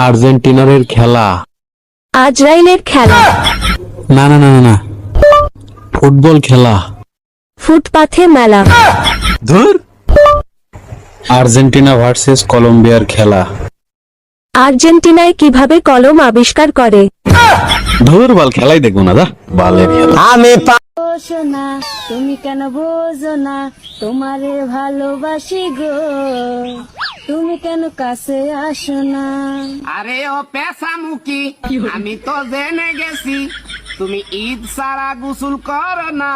আর্জেন্টিনার খেলা। আজরাইলের খেলা। না না না না না, ফুটবল খেলা। ফুটপাথে মেলা। ধুর। আর্জেন্টিনা ভার্সেস কলম্বিয়ার খেলা। আর্জেন্টিনায় কিভাবে কলম আবিষ্কার করে? ধুর বাল, খেলাই দেখবো না, দা বালের খেলা। সোনা তুমি কেন বোঝো না, তোমারে ভালোবাসি গো, তুমি কেন কাছে আসো না। আরে ও পেশা মুখী, আমি তো জেনে গেছি তুমি ঈদ সারা গোসল করো না,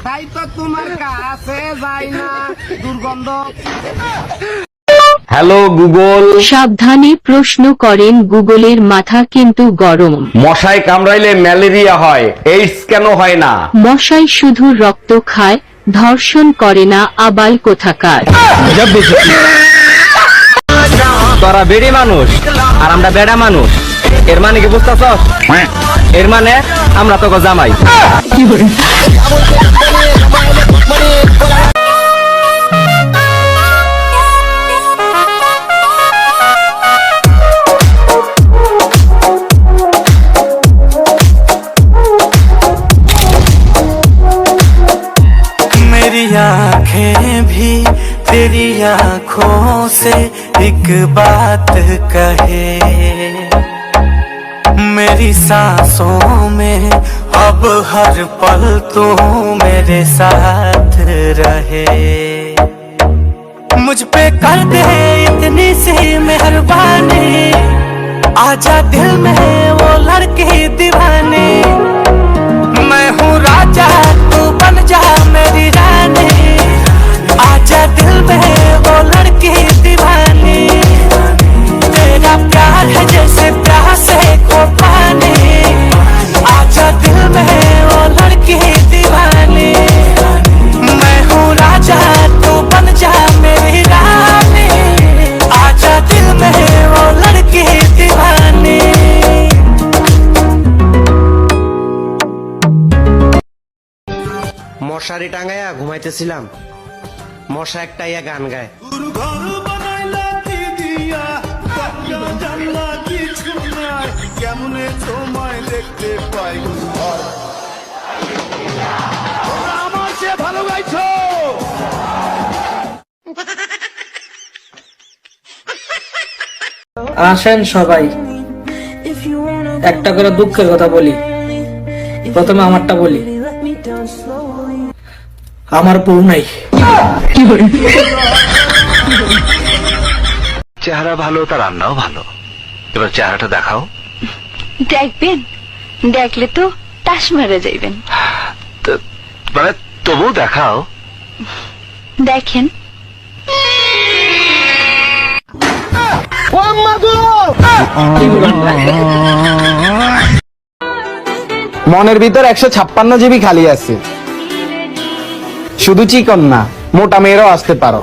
তাই তো তোমার কাছে যাই না, দুর্গন্ধ। Hello Google. সাবধানে প্রশ্ন করেন গুগলের মাথা কিন্তু গরম। মশায় কামড়াইলে ম্যালেরিয়া হয়, এইডস কেন হয় না? মশাই শুধু রক্ত খায়, ধর্ষণ করে না আবাল কোথাকার। তোরা বেড়ি মানুষ আর আমরা বেড়া মানুষ, এর মানে কি বুঝতেছস? এর মানে আমরা তোকে জামাই। मेरी आँखें भी तेरी आँखों से एक बात कहे, मेरी सांसों में अब हर पल तू मेरे साथ रहे। मुझ पे कर दे इतनी सी मेहरबानी, आजा दिल में वो लड़के दीवाने, मैं हूँ राजा तू बन जा मेरी रानी, आजा दिल में वो लड़की दीवानी, तेरा प्यार है जैसे प्यास को पानी, आजा दिल में वो लड़की दीवानी, मैं हूँ राजा तू बन जा मेरी रानी, आजा दिल में वो लड़की दीवानी। মশারি টাঙ্গাইয়া ঘুমাইতেছিলাম, মশা একটা ইয়া গান গায়। কেমনে তোমায় দেখতে পাই, আমার সে ভালো গাইছো। আসেন সবাই, একটা করে দুঃখের কথা বলি। প্রথমে আমারটা বলি, আমার বউ নাই। চেহারা ভালো, তার রান্নাও ভালো, এবার চেহারাটা দেখাও। দেখবেন, দেখলে তো তাস মারা যাইবেন। মানে তবু দেখাও। দেখেন। মনের ভিতর 156 জিবি খালি আছে, শুধু চিকন না, মোটা মেয়েরাও আসতে পারো।